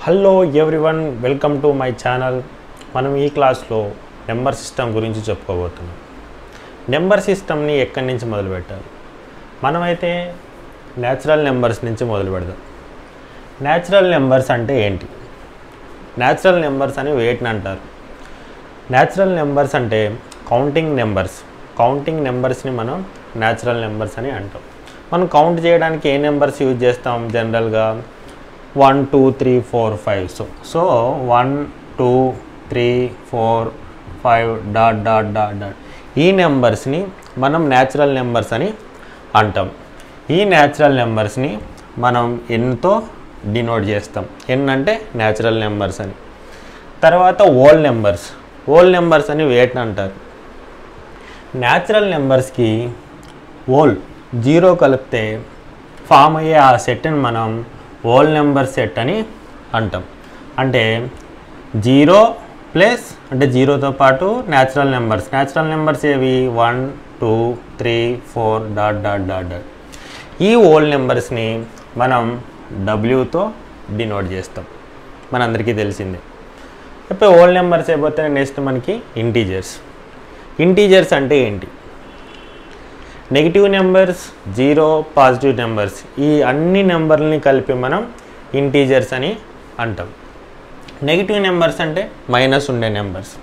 Hello everyone, welcome to my channel. మనం ఈ క్లాస్లో నెంబర్ సిస్టమ్ గురించి చెప్పుకోబోతున్నాం. నెంబర్ సిస్టమ్ని ఎక్కడి నుంచి మొదలు పెట్టాలి? మనమైతే న్యాచురల్ నెంబర్స్ నుంచి మొదలు పెడదాం. న్యాచురల్ నెంబర్స్ అంటే ఏంటి? న్యాచురల్ నెంబర్స్ అని వేటిని అంటారు? న్యాచురల్ నెంబర్స్ అంటే కౌంటింగ్ నెంబర్స్. కౌంటింగ్ నెంబర్స్ని మనం న్యాచురల్ నెంబర్స్ అని అంటాం. మనం కౌంట్ చేయడానికి ఏ నెంబర్స్ యూజ్ చేస్తాం? జనరల్గా 1 2 3 4 5. So 1 2 3 4 5 dot dot dot dot ఈ నెంబర్స్ని మనం న్యాచురల్ నెంబర్స్ అని అంటాం. ఈ న్యాచురల్ నెంబర్స్ని మనం ఎన్తో డినోట్ చేస్తాం. ఎన్ అంటే న్యాచురల్ నెంబర్స్ అని. తర్వాత హోల్ నెంబర్స్. హోల్ నెంబర్స్ అని వేటిని అంటారు? న్యాచురల్ నెంబర్స్కి హోల్ జీరో కలిపితే ఫామ్ అయ్యే ఆ సెట్ని మనం హోల్ నెంబర్ సెట్ అని అంటాం. అంటే జీరో ప్లస్ అంటే జీరోతో పాటు న్యాచురల్ నెంబర్స్. న్యాచురల్ నెంబర్స్ ఏవి? 1 2 3 4 డాట్ డాట్ డాట్ డాట్. ఈ హోల్ నెంబర్స్ని మనం డబ్ల్యూతో డినోట్ చేస్తాం. మనందరికీ తెలిసిందే. ఇప్పుడు హోల్ నెంబర్స్ అయిపోతే నెక్స్ట్ మనకి ఇంటీజర్స్. ఇంటీజర్స్ అంటే ఏంటి? Negative numbers, zero, positive numbers, ఈ అన్ని నెంబర్లని కలిపి మనం ఇంటీజర్స్ అని అంటాం. నెగిటివ్ నెంబర్స్ అంటే మైనస్ ఉండే నెంబర్స్.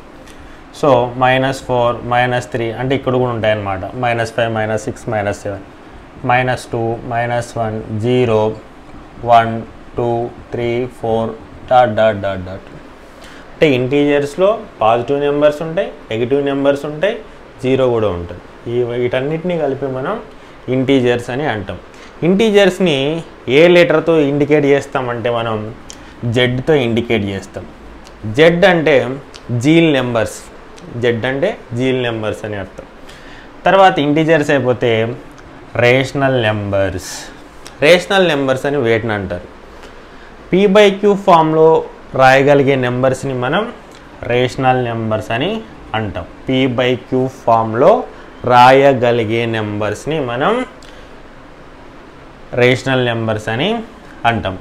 సో -4 -3 అంటే ఇక్కడ కూడా ఉంటాయన్నమాట. -5 -6 -7 -2 -1 0 1 2 3 4 డాట్ డాట్ డాట్ డాట్. అంటే ఇంటీజర్స్లో పాజిటివ్ నెంబర్స్ ఉంటాయి, నెగిటివ్ నెంబర్స్ ఉంటాయి, జీరో కూడా ఉంటుంది. వీటన్నిటిని కలిపి మనం ఇంటీజర్స్ అని అంటాం. ఇంటీజర్స్ని ఏ లెటర్తో ఇండికేట్ చేస్తామంటే మనం జెడ్తో ఇండికేట్ చేస్తాం. జెడ్ అంటే జీల్ నెంబర్స్. జెడ్ అంటే జీల్ నెంబర్స్ అని అర్థం. తర్వాత ఇంటీజర్స్ అయిపోతే రేషనల్ నెంబర్స్. రేషనల్ నెంబర్స్ అని వేటిని అంటారు? P/Q ఫామ్లో రాయగలిగే నెంబర్స్ని మనం రేషనల్ నెంబర్స్ అని అంటాం. P/Q ఫామ్లో రాయగలిగే నెంబర్స్ని మనం రేషనల్ నెంబర్స్ అని అంటాం.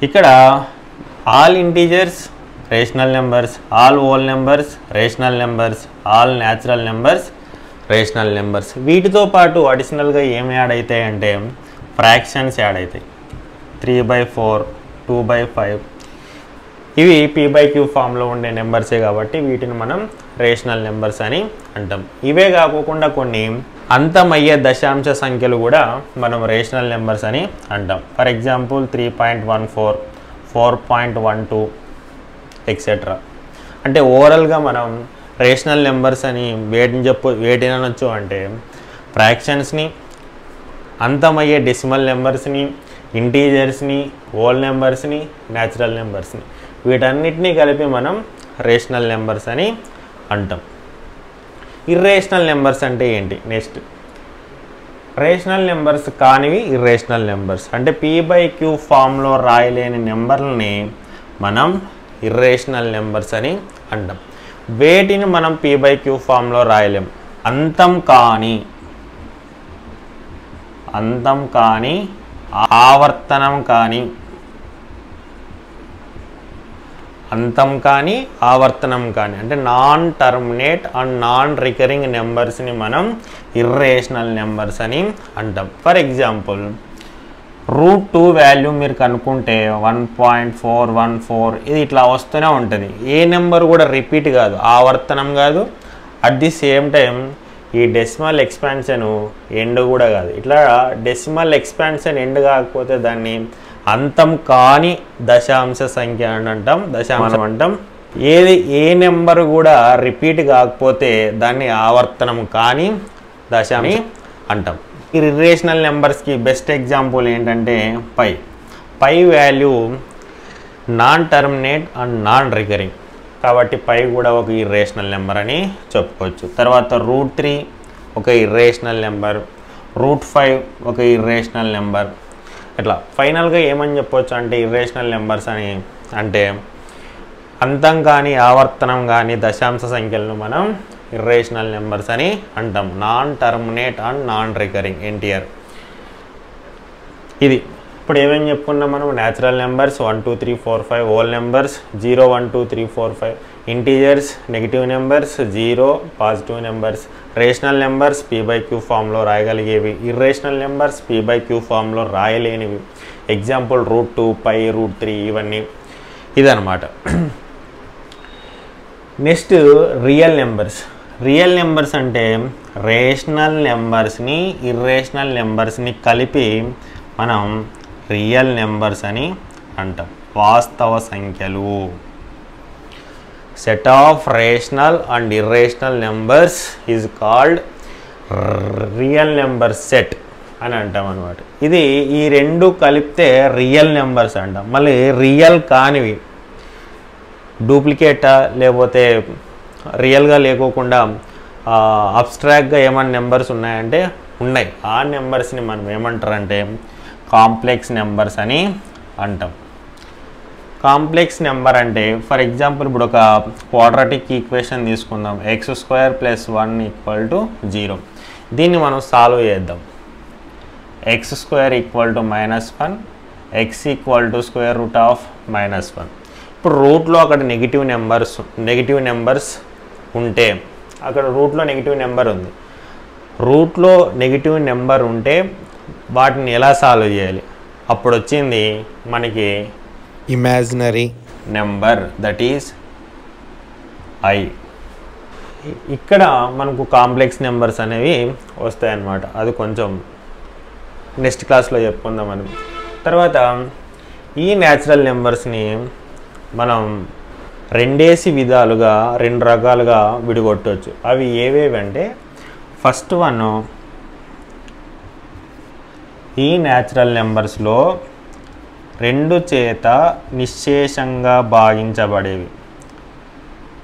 ఇక్కడ all integers rational numbers, all whole numbers rational numbers, all natural numbers rational numbers. వీటితో పాటు అడిషనల్గా ఏమి యాడ్ అవుతాయి అంటే ఫ్రాక్షన్స్ యాడ్ అవుతాయి. 3/4 2/5 ఇవి P/Q ఫామ్లో ఉండే నెంబర్సే కాబట్టి వీటిని మనం రేషనల్ నెంబర్స్ అని అంటాం. ఇవే కాకుండా కొన్ని అంతమయ్యే దశాంశ సంఖ్యలు కూడా మనం రేషనల్ నెంబర్స్ అని అంటాం. For example 3.14 4.12 etcetera. అంటే ఓవరాల్గా మనం రేషనల్ నెంబర్స్ అని వేటిని అనొచ్చు అంటే ఫ్రాక్షన్స్ని, అంతమయ్యే డెసిమల్ నెంబర్స్ని, ఇంటీజర్స్ని, హోల్ నెంబర్స్ని, న్యాచురల్ నెంబర్స్ని, వీటన్నిటినీ కలిపి మనం రేషనల్ నెంబర్స్ అని అంటాం. ఇర్రేషనల్ నెంబర్స్ అంటే ఏంటి? నెక్స్ట్ రేషనల్ నెంబర్స్ కానివి ఇర్రేషనల్ నెంబర్స్. అంటే P/Q ఫామ్లో రాయలేని నెంబర్లని మనం ఇర్రేషనల్ నెంబర్స్ అని అంటాం. వేటిని మనం P/Q ఫామ్లో రాయలేం? అంతం కాని ఆవర్తనం కాని, అంతం కానీ ఆవర్తనం కానీ అంటే non terminate and non recurring నెంబర్స్ని మనం ఇర్రేషనల్ నెంబర్స్ అని అంటాం. ఫర్ ఎగ్జాంపుల్ √2 వాల్యూ మీరు కనుక్కుంటే 1.414 ఇది ఇట్లా వస్తూనే ఉంటుంది. ఏ నెంబర్ కూడా రిపీట్ కాదు, ఆవర్తనం కాదు, అట్ ది సేమ్ టైం ఈ డెసిమల్ ఎక్స్పాన్షన్ ఎండ్ కూడా కాదు. ఇట్లా డెసిమల్ ఎక్స్పాన్షన్ ఎండ్ కాకపోతే దాన్ని అంతం కాని దశాంశ సంఖ్య అని అంటాం, దశాంశం అంటాం. ఏ నెంబర్ కూడా రిపీట్ కాకపోతే దాన్ని ఆవర్తనం కాని దశాంశం అంటాం. ఈ ఇర్రేషనల్ నెంబర్స్కి బెస్ట్ ఎగ్జాంపుల్ ఏంటంటే pi value non terminate and non recurring కాబట్టి పై కూడా ఒక ఇర్రేషనల్ నెంబర్ అని చెప్పుకోవచ్చు. తర్వాత √3 ఒక ఇర్రేషనల్ నెంబర్, √5 ఒక ఇర్రేషనల్ నెంబర్. ఇట్లా ఫైనల్గా ఏమని చెప్పవచ్చు అంటే ఇర్రేషనల్ నెంబర్స్ అని అంటే అంతం కానీ ఆవర్తనం కానీ దశాంశ సంఖ్యలను మనం ఇర్రేషనల్ నెంబర్స్ అని అంటాం. Non terminate and non recurring NTR. ఇది ఇప్పుడు ఏమేమి చెప్పుకున్నాం మనం? Natural numbers 1 2 3 4 5 whole numbers 0 1 2 3 4 5, integers negative numbers 0 positive numbers, rational numbers p/q ఫామ్లో రాయగలిగేవి, ఇర్రేషనల్ నెంబర్స్ p/q ఫామ్లో రాయలేనివి. ఎగ్జాంపుల్ √2, π, √3 ఇవన్నీ ఇదన్నమాట. Next real numbers. Real numbers అంటే రేషనల్ నెంబర్స్ని ఇర్రేషనల్ నెంబర్స్ని కలిపి మనం రియల్ నెంబర్స్ అని అంటాం. వాస్తవ సంఖ్యలు. Set of rational and irrational numbers is called real number set అని అంటాం అనమాట. ఇది ఈ రెండు కలిపితే రియల్ నెంబర్స్ అంటాం. మళ్ళీ రియల్ కానివి, డూప్లికేటా లేకపోతే రియల్గా లేకోకుండా అబ్స్ట్రాక్ట్గా ఏమైనా నెంబర్స్ ఉన్నాయంటే ఉన్నాయి. ఆ నెంబర్స్ని మనం ఏమంటారంటే కాంప్లెక్స్ నెంబర్స్ అని అంటాం. కాంప్లెక్స్ నెంబర్ అంటే ఫర్ ఎగ్జాంపుల్ ఇప్పుడు ఒక క్వాడ్రాటిక్ ఈక్వేషన్ తీసుకుందాం. x² + 1 = 0. దీన్ని మనం సాల్వ్ చేద్దాం. x² = -1, x √(-1). ఇప్పుడు రూట్లో అక్కడ నెగిటివ్ నెంబర్స్ ఉంటే, అక్కడ రూట్లో నెగిటివ్ నెంబర్ ఉంది. రూట్లో నెగిటివ్ నెంబర్ ఉంటే వాటిని ఎలా సాల్వ్ చేయాలి? అప్పుడు వచ్చింది మనకి imaginary number, that is I. ఇక్కడ మనకు కాంప్లెక్స్ నెంబర్స్ అనేవి వస్తాయన్నమాట. అది కొంచెం నెక్స్ట్ క్లాస్లో చెప్పుకుందాం మనం. తర్వాత ఈ న్యాచురల్ నెంబర్స్ని మనం రెండు రకాలుగా విడగొట్టవచ్చు. అవి ఏవేవి అంటే, ఫస్ట్ వన్, ఈ న్యాచురల్ నెంబర్స్లో 2 చేత నిశ్శేషంగా భాగించబడేవి,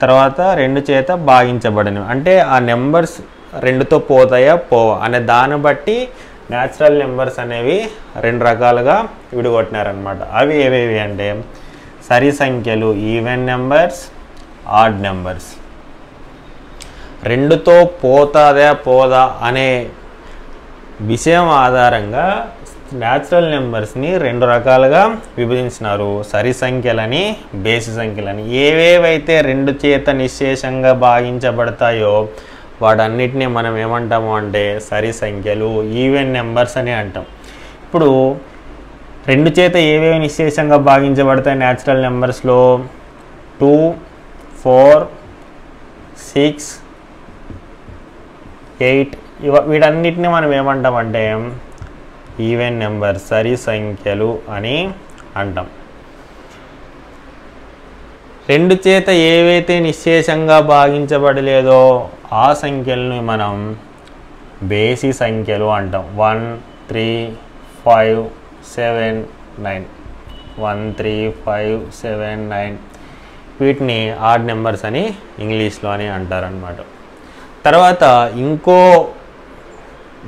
తర్వాత 2 చేత భాగించబడినవి. అంటే ఆ నెంబర్స్ 2తో పోతాయా పోవా అనే దాన్ని బట్టి న్యాచురల్ నెంబర్స్ అనేవి 2 రకాలుగా విడగొట్టినారనమాట. అవి ఏవేవి అంటే సరి సంఖ్యలు, ఈవెన్ నెంబర్స్, ఆడ్ నెంబర్స్. 2తో పోతాదా పోదా అనే విషయం ఆధారంగా న్యాచురల్ నెంబర్స్ని 2 రకాలుగా విభజించినారు. సరి సంఖ్యలని, బేసి సంఖ్యలని. ఏవేవైతే 2 చేత నిశ్శేషంగా భాగించబడతాయో వాటన్నిటిని మనం ఏమంటాము అంటే సరి సంఖ్యలు, ఈవెన్ నెంబర్స్ అని అంటాం. ఇప్పుడు 2 చేత ఏవేవి నిశ్శేషంగా భాగించబడతాయి న్యాచురల్ నెంబర్స్లో? 2, 4, 6, 8 వీటన్నిటిని మనం ఏమంటామంటే ఈవెన్ నెంబర్, సరి సంఖ్యలు అని అంటాం. 2 చేత ఏవైతే నిశ్శేషంగా భాగించబడలేదో ఆ సంఖ్యలను మనం బేసి సంఖ్యలు అంటాం. 1, 3, 5, 7, 9. 1, 3, 5, 7, 9 వీటిని ఆడ్ నెంబర్స్ అని ఇంగ్లీష్లో అని అంటారనమాట. తర్వాత ఇంకో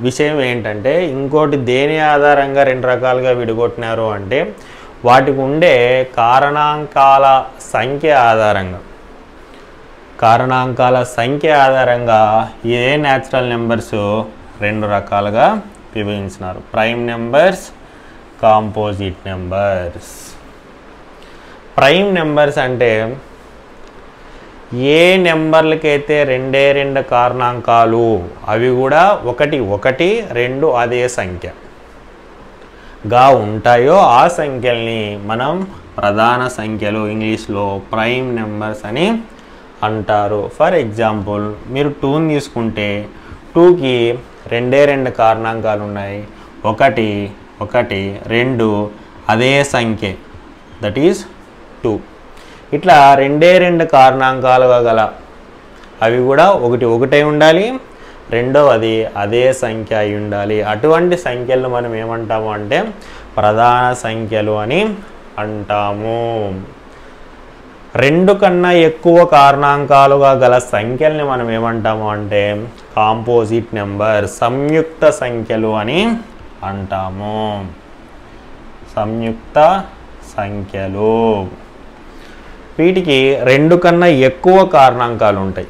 విషయం ఏంటంటే, ఇంకోటి దేని ఆధారంగా 2 రకాలుగా విడగొట్టినారు అంటే వాటికి ఉండే కారణాంకాల సంఖ్య ఆధారంగా ఏ న్యాచురల్ నెంబర్స్ 2 రకాలుగా విభజించినారు. Prime numbers, composite numbers. Prime numbers అంటే ఏ నెంబర్లకైతే 2 కారణాంకాలు, అవి కూడా 1 1 2 అదే సంఖ్యగా ఉంటాయో ఆ సంఖ్యల్ని మనం ప్రధాన సంఖ్యలు, ఇంగ్లీష్లో ప్రైమ్ నెంబర్స్ అని అంటారు. ఫర్ ఎగ్జాంపుల్ మీరు 2ని తీసుకుంటే 2కి 2 కారణాంకాలు ఉన్నాయి. 1 1 2 అదే సంఖ్య, దట్ ఈస్ 2. ఇట్లా 2 కారణాంకాలుగా గల అవి కూడా 1 1 ఉండాలి, రెండవది అదే సంఖ్య అయి ఉండాలి. అటువంటి సంఖ్యలను మనం ఏమంటాము అంటే ప్రధాన సంఖ్యలు అని అంటాము. 2 కన్నా ఎక్కువ కారణాంకాలుగా గల సంఖ్యల్ని మనం ఏమంటాము అంటే కాంపోజిట్ నెంబర్, సంయుక్త సంఖ్యలు అని అంటాము. సంయుక్త సంఖ్యలు. వీటికి 2 కన్నా ఎక్కువ కారణాంకాలు ఉంటాయి.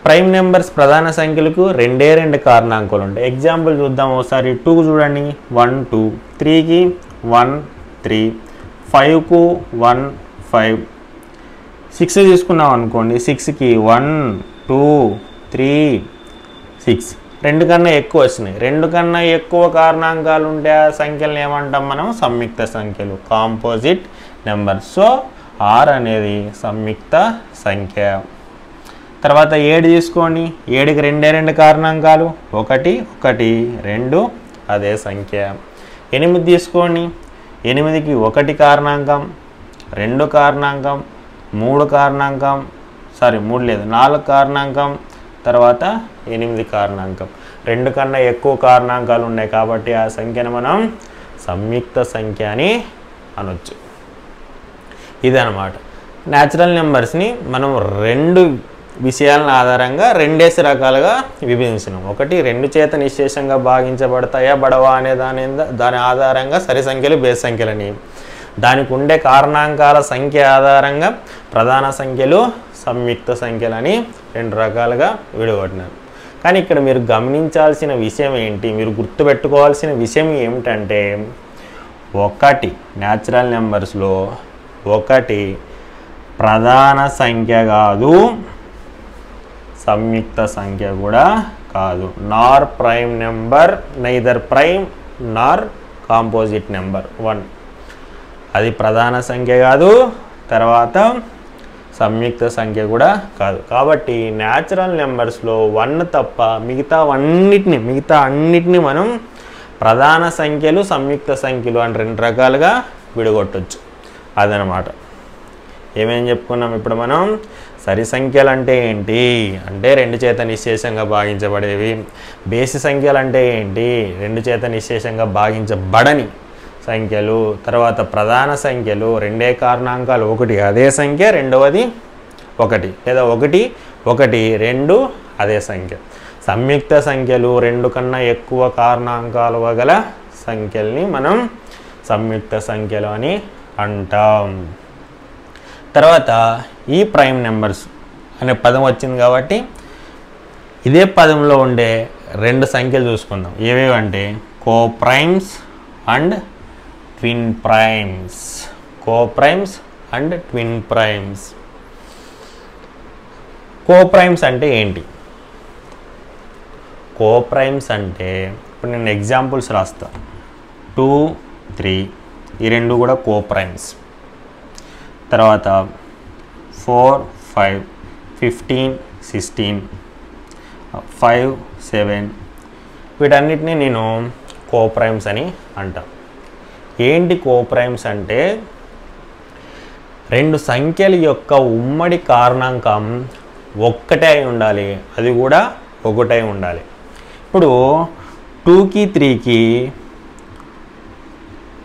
ప్రైమ్ నెంబర్స్ ప్రధాన సంఖ్యలకు రెండు కారణాంకాలు ఉంటాయి. ఎగ్జాంపుల్ చూద్దాం ఒకసారి. 2 చూడండి 1 2, 3కి 1 3, 5కు 1 5, 6 తీసుకున్నాం అనుకోండి 6కి 1 2 3 6. 2 కన్నా ఎక్కువ వచ్చినాయి. 2 కన్నా ఎక్కువ కారణాంకాలు ఉంటే ఆ సంఖ్యలను ఏమంటాం మనం? సంయుక్త సంఖ్యలు, కాంపోజిట్ నెంబర్. సో R అనేది సంయుక్త సంఖ్య. తర్వాత 7 తీసుకోండి. 7కి రెండు కారణాంకాలు, 1 1 2 అదే సంఖ్య. 8 తీసుకోండి. 8కి 1 కారణాంకం, 2 కారణాంకం, 3 కారణాంకం, 4 కారణాంకం, తర్వాత 8 కారణాంకం. 2 కన్నా ఎక్కువ కారణాంకాలు ఉన్నాయి కాబట్టి ఆ సంఖ్యను మనం సంయుక్త సంఖ్య అని అనొచ్చు. ఇదన్నమాట. న్యాచురల్ నెంబర్స్ని మనం రెండు విషయాలను ఆధారంగా రెండేసి రకాలుగా విభజించినాం. ఒకటి 2 చేత నిశ్శేషంగా భాగించబడతాయా బడవా అనే దాని ఆధారంగా సరి సంఖ్యలు బేస్ సంఖ్యలని, దానికి ఉండే కారణాంకాల సంఖ్య ఆధారంగా ప్రధాన సంఖ్యలు సంయుక్త సంఖ్యలని 2 రకాలుగా విడగొట్టినారు. కానీ ఇక్కడ మీరు గమనించాల్సిన విషయం ఏంటి, మీరు గుర్తుపెట్టుకోవాల్సిన విషయం ఏమిటంటే, 1 న్యాచురల్ నెంబర్స్లో 1 ప్రధాన సంఖ్య కాదు, సంయుక్త సంఖ్య కూడా కాదు. నార్ ప్రైమ్ నెంబర్, నైదర్ ప్రైమ్ నార్ కాంపోజిట్ నెంబర్ 1. అది ప్రధాన సంఖ్య కాదు, తర్వాత సంయుక్త సంఖ్య కూడా కాదు. కాబట్టి న్యాచురల్ నెంబర్స్లో 1 తప్ప మిగతా అన్నిటినీ మనం ప్రధాన సంఖ్యలు సంయుక్త సంఖ్యలు అని 2 రకాలుగా విడగొట్టచ్చు. అదనమాట. ఏమేం చెప్పుకున్నాం ఇప్పుడు మనం? సరి సంఖ్యలు అంటే ఏంటి అంటే 2 చేత నిశ్శేషంగా భాగించబడేవి. బేసి సంఖ్యలు అంటే ఏంటి? 2 చేత నిశ్శేషంగా భాగించబడని సంఖ్యలు. తర్వాత ప్రధాన సంఖ్యలు 2 కారణాంకాలు, 1 అదే సంఖ్య, రెండవది 1 లేదా 1 1 2 అదే సంఖ్య. సంయుక్త సంఖ్యలు 2 కన్నా ఎక్కువ కారణాంకాలు గల సంఖ్యల్ని మనం సంయుక్త సంఖ్యలు అని అంటాం. తర్వాత ఈ ప్రైమ్ నెంబర్స్ అనే పదం వచ్చింది కాబట్టి ఇదే పదంలో ఉండే 2 సంఖ్యలు చూసుకుందాం. ఏవేవంటే coprimes and twin primes. Coprimes and twin primes. Coprimes అంటే ఏంటి? కోప్రైమ్స్ అంటే ఇప్పుడు నేను ఎగ్జాంపుల్స్ రాస్తా. 2 3 ఈ 2 కూడా కోప్రైమ్స్. తర్వాత 4 5 15 16 5 7 వీటన్నిటిని నేను కోప్రైమ్స్ అని అంటా. ఏంటి కోప్రైమ్స్ అంటే 2 సంఖ్యల యొక్క ఉమ్మడి కారణాంకం 1 అయి ఉండాలి, అది కూడా 1 అయి ఉండాలి. ఇప్పుడు 2కి 3కి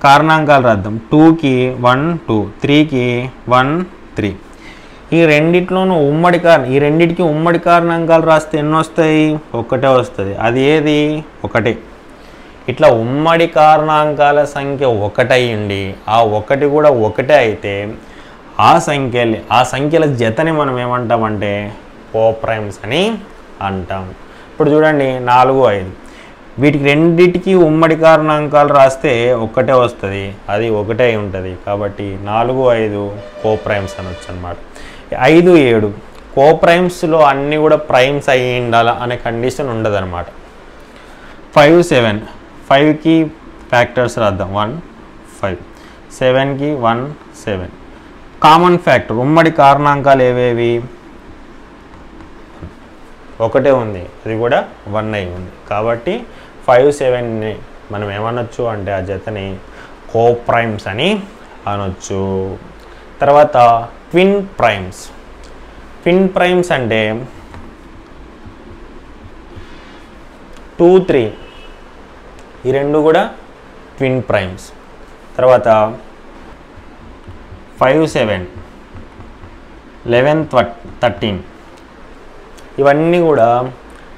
కారణాంకాలు రాద్దాం. 2కి 1 2, 3కి 1 3. ఈ రెండిట్లోనూ ఈ రెండిటికి ఉమ్మడి కారణాంకాలు రాస్తే ఎన్ని వస్తాయి? 1 వస్తుంది. అది ఏది? 1. ఇట్లా ఉమ్మడి కారణాంకాల సంఖ్య 1 అయ్యింది, ఆ 1 కూడా 1 అయితే ఆ సంఖ్యల జతని మనం ఏమంటామంటే కోప్రైమ్స్ అని అంటాం. ఇప్పుడు చూడండి 4 5, వీటికి రెండిటికి ఉమ్మడి కారణాంకాలు రాస్తే 1 వస్తుంది, అది 1 అయి ఉంటుంది. కాబట్టి 4 5 కోప్రైమ్స్ అనొచ్చు అనమాట. 5 7 కోప్రైమ్స్లో అన్నీ కూడా ప్రైమ్స్ అయ్యి ఉండాలి అనే కండిషన్ ఉండదు అనమాట. 5 7, 5కి ఫ్యాక్టర్స్ రాద్దాం. 1 5, 7కి 1 7. కామన్ ఫ్యాక్టర్ ఉమ్మడి కారణాంకాలు ఏవేవి? 1 ఉంది, అది కూడా 1 అయి ఉంది. కాబట్టి 5 7ని మనం ఏమనొచ్చు అంటే ఆ జతని కోప్రైమ్స్ అని అనొచ్చు. తర్వాత ట్విన్ ప్రైమ్స్. ట్విన్ ప్రైమ్స్ అంటే 2 3 ఈ 2 కూడా ట్విన్ ప్రైమ్స్. తర్వాత 5 7, 11 13 ఇవన్నీ కూడా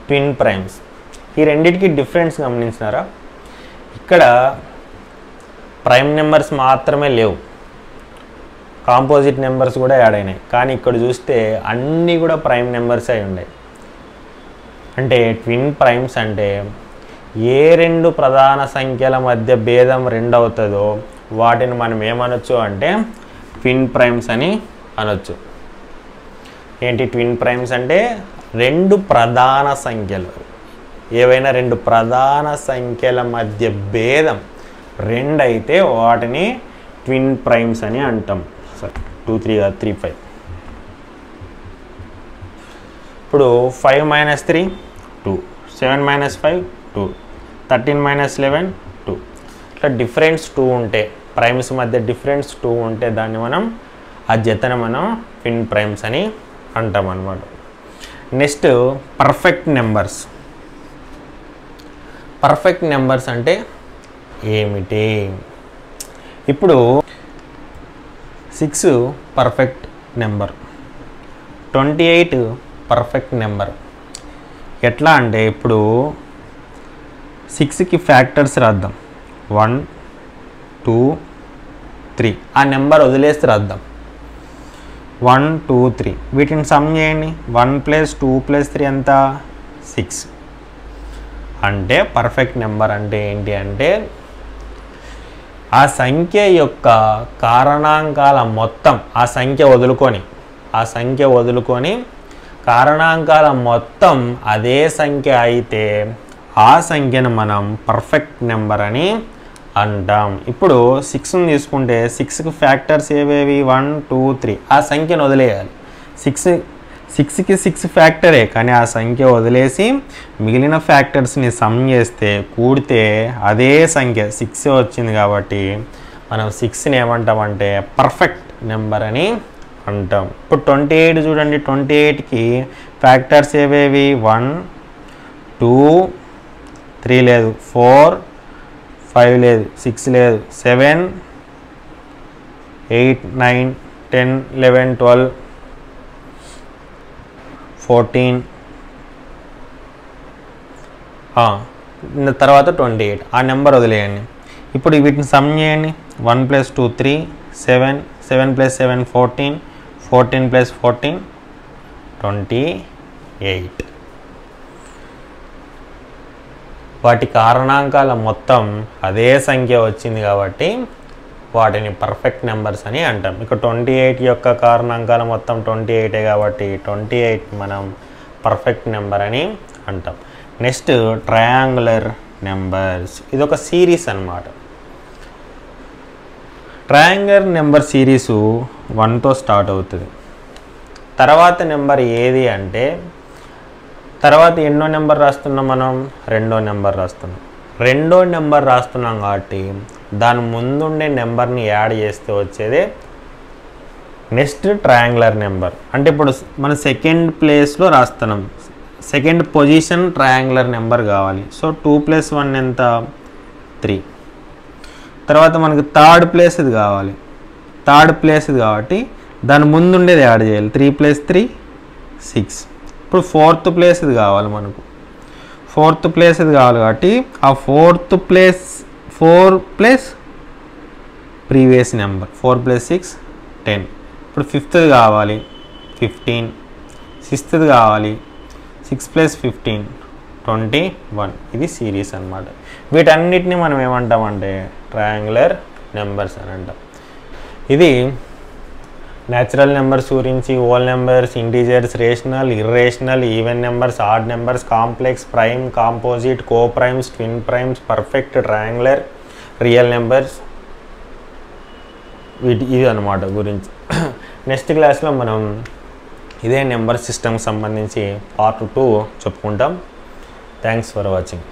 ట్విన్ ప్రైమ్స్. ఈ రెండిటికి డిఫరెన్స్ గమనించినారా? ఇక్కడ ప్రైమ్ నెంబర్స్ మాత్రమే లేవు, కాంపోజిట్ నెంబర్స్ కూడా యాడ్ అయినాయి. కానీ ఇక్కడ చూస్తే అన్నీ కూడా ప్రైమ్ నెంబర్స్ అయి ఉన్నాయి. అంటే ట్విన్ ప్రైమ్స్ అంటే ఏ రెండు ప్రధాన సంఖ్యల మధ్య భేదం 2 అవుతుందో వాటిని మనం ఏమనొచ్చు అంటే ట్విన్ ప్రైమ్స్ అని అనొచ్చు. ఏంటి ట్విన్ ప్రైమ్స్ అంటే రెండు ప్రధాన సంఖ్యలు, ఏవైనా రెండు ప్రధాన సంఖ్యల మధ్య భేదం 2 అయితే వాటిని ట్విన్ ప్రైమ్స్ అని అంటాం. సరే 2 3 3 5. ఇప్పుడు 5 - 3 2, 7 - 5 2, 13 - 11 2. ఇట్లా డిఫరెన్స్ 2 ఉంటే, ప్రైమ్స్ మధ్య డిఫరెన్స్ 2 ఉంటే దాన్ని మనం ఆ జతను మనం ట్విన్ ప్రైమ్స్ అని అంటాం అన్నమాట. Next perfect numbers. Perfect numbers అంటే ఏమిటి? ఇప్పుడు 6 పర్ఫెక్ట్ నెంబర్, 28 పర్ఫెక్ట్ నెంబర్. ఎట్లా అంటే ఇప్పుడు 6కి ఫ్యాక్టర్స్ రాద్దాం, 1 2 3. ఆ నెంబర్ వదిలేసి రాద్దాం 1 2 3. వీటిని సమ్ చేయండి, 1 + 2 + 3 ఎంత? 6. అంటే పర్ఫెక్ట్ నెంబర్ అంటే ఏంటి అంటే ఆ సంఖ్య యొక్క కారణాంకాల మొత్తం, ఆ సంఖ్య వదులుకొని కారణాంకాల మొత్తం అదే సంఖ్య అయితే ఆ సంఖ్యను మనం పర్ఫెక్ట్ నెంబర్ అని అంటాం. ఇప్పుడు 6ని తీసుకుంటే 6కి ఫ్యాక్టర్స్ ఏవేవి? 1 2 3. ఆ సంఖ్యను వదిలేయాలి. 6కి 6 ఫ్యాక్టరే, కానీ ఆ సంఖ్య వదిలేసి మిగిలిన ఫ్యాక్టర్స్ని సమ్ చేస్తే, కూడితే అదే సంఖ్య 6 వచ్చింది. కాబట్టి మనం 6ని ఏమంటామంటే పర్ఫెక్ట్ నెంబర్ అని అంటాం. ఇప్పుడు 28 చూడండి, 28కి ఫ్యాక్టర్స్ ఏవేవి? 1 2 3 లేదు, 4 5 లేదు, 6 లేదు, 7 8 9 10 11 12 14 తర్వాత 28. ఆ నెంబర్ వదిలేయండి. ఇప్పుడు వీటిని సమ్ చేయండి, 1 + 2 3, 7 7 + 7 14, 14 + 14 28. వాటి కారణాంకాల మొత్తం అదే సంఖ్య వచ్చింది కాబట్టి వాటిని పర్ఫెక్ట్ నెంబర్స్ అని అంటాం. ఇక 28 యొక్క కారణాంకాల మొత్తం 28 కాబట్టి 28 మనం పర్ఫెక్ట్ నెంబర్ అని అంటాం. Next triangular numbers. ఇది ఒక సిరీస్ అన్నమాట. ట్రయాంగులర్ నెంబర్ సిరీసు 1తో స్టార్ట్ అవుతుంది. తర్వాత నెంబర్ ఏది అంటే, తర్వాత ఎన్నో నెంబర్ రాస్తున్నాం మనం? రెండో నెంబర్ రాస్తున్నాం కాబట్టి దాని ముందుండే నెంబర్ని యాడ్ చేస్తే వచ్చేదే నెక్స్ట్ ట్రయాంగులర్ నెంబర్. అంటే ఇప్పుడు మనం సెకండ్ ప్లేస్లో రాస్తున్నాం, సెకండ్ పొజిషన్ ట్రయాంగులర్ నెంబర్ కావాలి. సో 2 + 1 ఎంత? 3. తర్వాత మనకు థర్డ్ ప్లేస్ ఇది కావాలి, కాబట్టి దాని ముందుండేది యాడ్ చేయాలి, 3 + 3 6. ఇప్పుడు ఫోర్త్ ప్లేస్ ఇది కావాలి మనకు, కాబట్టి ఆ fourth place 4 plus previous number, 4 + 6 10. ఇప్పుడు ఫిఫ్త్ది కావాలి, 15. సిక్స్త్ది కావాలి, 6 + 15 21. ఇది సిరీస్ అన్నమాట. వీటన్నిటిని మనం ఏమంటామంటే ట్రయాంగులర్ నెంబర్స్ అని అంటాం. ఇది న్యాచురల్ నెంబర్స్ గురించి, whole numbers, integers, rational, irrational, even numbers, odd numbers, complex, prime, composite, co primes, twin primes, perfect, triangular, real numbers, ఇది అన్నమాట గురించి. నెక్స్ట్ క్లాస్లో మనం ఇదే నెంబర్ సిస్టమ్కి సంబంధించి పార్ట్ 2 చెప్పుకుంటాం. Thanks for watching.